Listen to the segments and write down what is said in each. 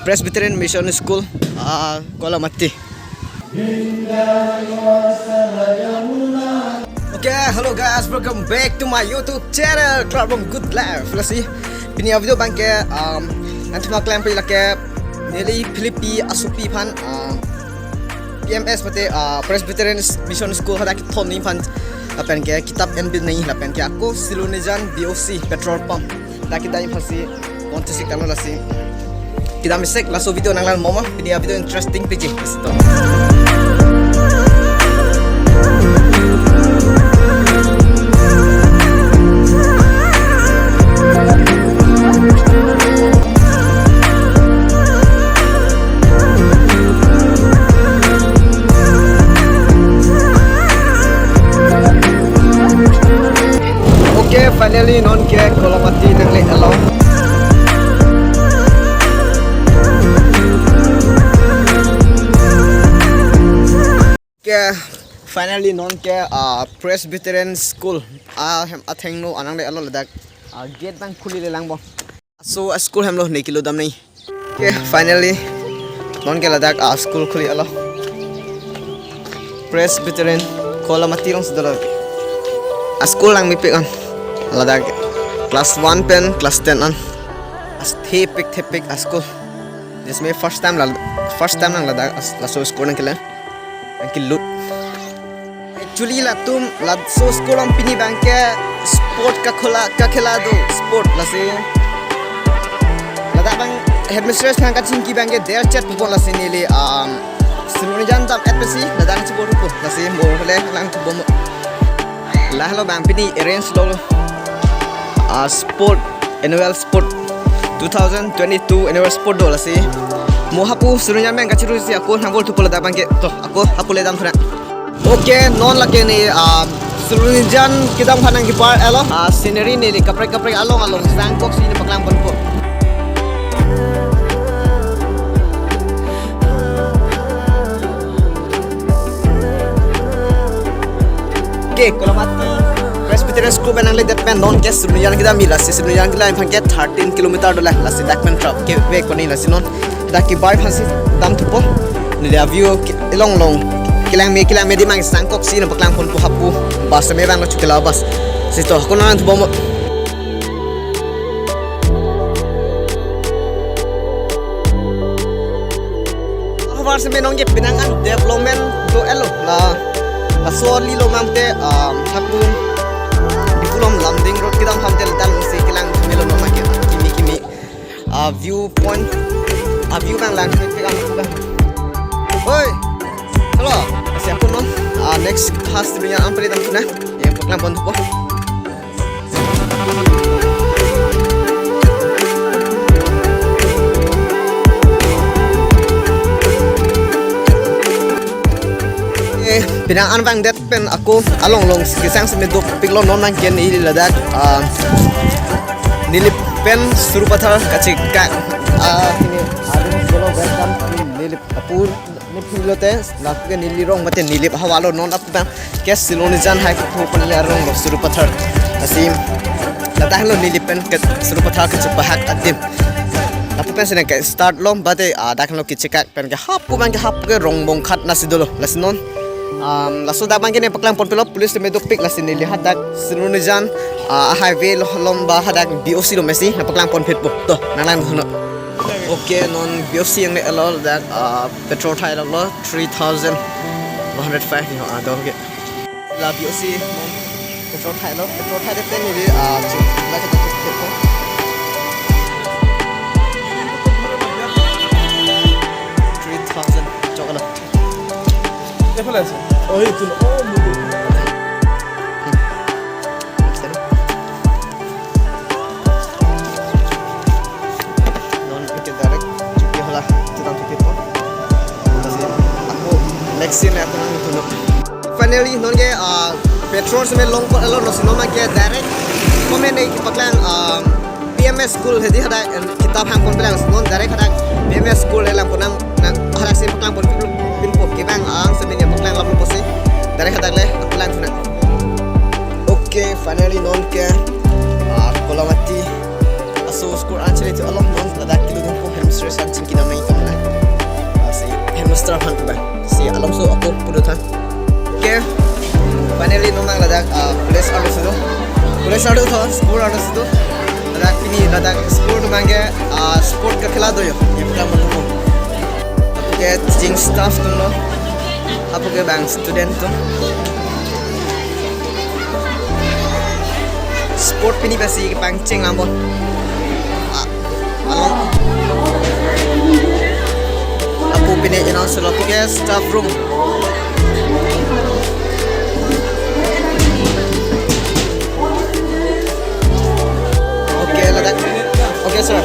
Presbyterian Mission School, Kuala Mati. Okay, hello guys, welcome back to my YouTube channel, Club Good Life. Lasi, pini video bangke nanti mak kalian pilih ke nili Filipi asupi pan PMS pate Presbyterian Mission School hada kita ni pan lapen ke kitab NB ni lapen ke aku Silunijan BOC petrol pump. Dah kita ni pasti kontes kita lasi. Kita misek langsung video nanglan mama video interesting piji stop. Okay, finally non ke Kuala Mati nangle along. Finally non ke Presbyterian School hem atheng no anang le alo ladak gate bang khuli le lang bo so school hem lo nei kilo dam nei ke finally non ke ladak school khuli alo Presbyterian Kuala Mati long sedala school lang mi pe on ladak class 1 pen class 10 on thepik school this me first time nang ladak so school nang kila lut actually la tum la so school am pini banke sport ka khela do sport la se la da bang headmistress nang ka chingki banke der chat pon la se ni le simone jan tam atpesi la dang chi boru ko la se mo le lang tu bom la hello bang pini arrange do sport annual sport 2022 annual sport do la se mo hapu surunya men ka chiru si aku nangol tu pola da banke to aku hapu le dam thana. Okay, non lagi ni Silunijan kita menghanang kipar elo scenery ni kaprek along sangkok sini paklang pon po. Okay, Kuala Mati Presbyterian School benang le dat pen non ke Silunijan kita mila si Silunijan kita impan ke 13 km dolah la si dak pen trap ke we ko ni la si non dak ki bai phansi dam tu po ni dia view long kilang me di mang sangkok sini paklang pon hapu bas me bang chukela bas sito ko nan tu bom awar se me nong ge pinangan development do elo la soli lo mamte hapu diplom landing road kidam hamte dan se kilang melo no make kimi view point view bang lang kilang oi hello siapa non next khas dunia ampere dam tuna yang paklang pon po pinang bang dat pen aku along kisang semedok piklon non nang ken ini ladak nilip pen surupathar kacik ka ini adun solo welcome nilip apur nipilote nakke nili rong mate nilip hawalo non up bang kes Silunijan hai ko pon le rong lo surupathar asim ladah lo nilip pen ke surupathar ke bahak adim tapi pen sene ke start lom bate dak lo kichika pen ke hap ke rong bong khat nasidolo lasinon laso da bang ne paklang pon pelo police medok pik lasin ni hadak Silunijan highway lomba hadak BOC lo mesi na paklang pon phet bo to nanan hono. Okay, non BOC yang le alol that petrol thai lo 3105 ni ho do ge la BOC non petrol thai de pen ni la ka to ko 3000 chokala Defala sih. Oh itu oh betul. Non kita direct cuci hola kita tutup po. Kasi aku next scene aku nang tutup. Finally non ke petrol se long ko alor no sinoma ke direct komen nei paklang PMS school hedi hada kitab hang kon belang non direct hada PMS school elang ponang hada se paklang pon pinpo ke bang ang semenya paklang lapu posi direct hada le paklang tuna. Okay, finally non ke Kuala Mati aso school anchali tu Allah non ladak kilu ko demonstration chin kinam nai kam na si headmaster han tu bang si Alonso aku puru than ke finally no nang ladak place adu sudo school adu sudo ladak kini ladak school tu mangge sport ka khela doyo ipra manu ke teaching staff tu lo apu ke bang student tu sport pini basi pangching ambon along apu pini announce lo ke staff room okay ladak okay sir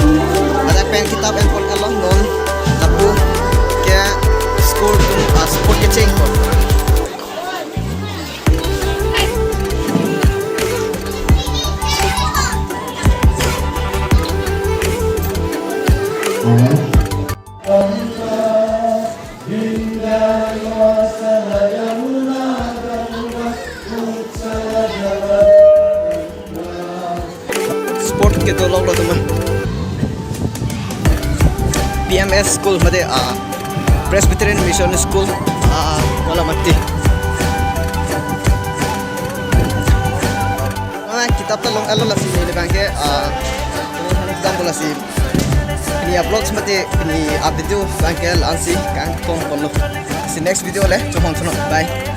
ladak pen kitab and pol kalong non apu ke school tu sport ke ching ko sport के तो लोग तुम PMS school मध्ये Presbyterian mission school वाला मत्ती किताब तो लोग अलग लसी ले बांके एग्जाम बोला सी ini upload mate ini update tu bangkel ansi kan kom kono si next video le chomong sono bye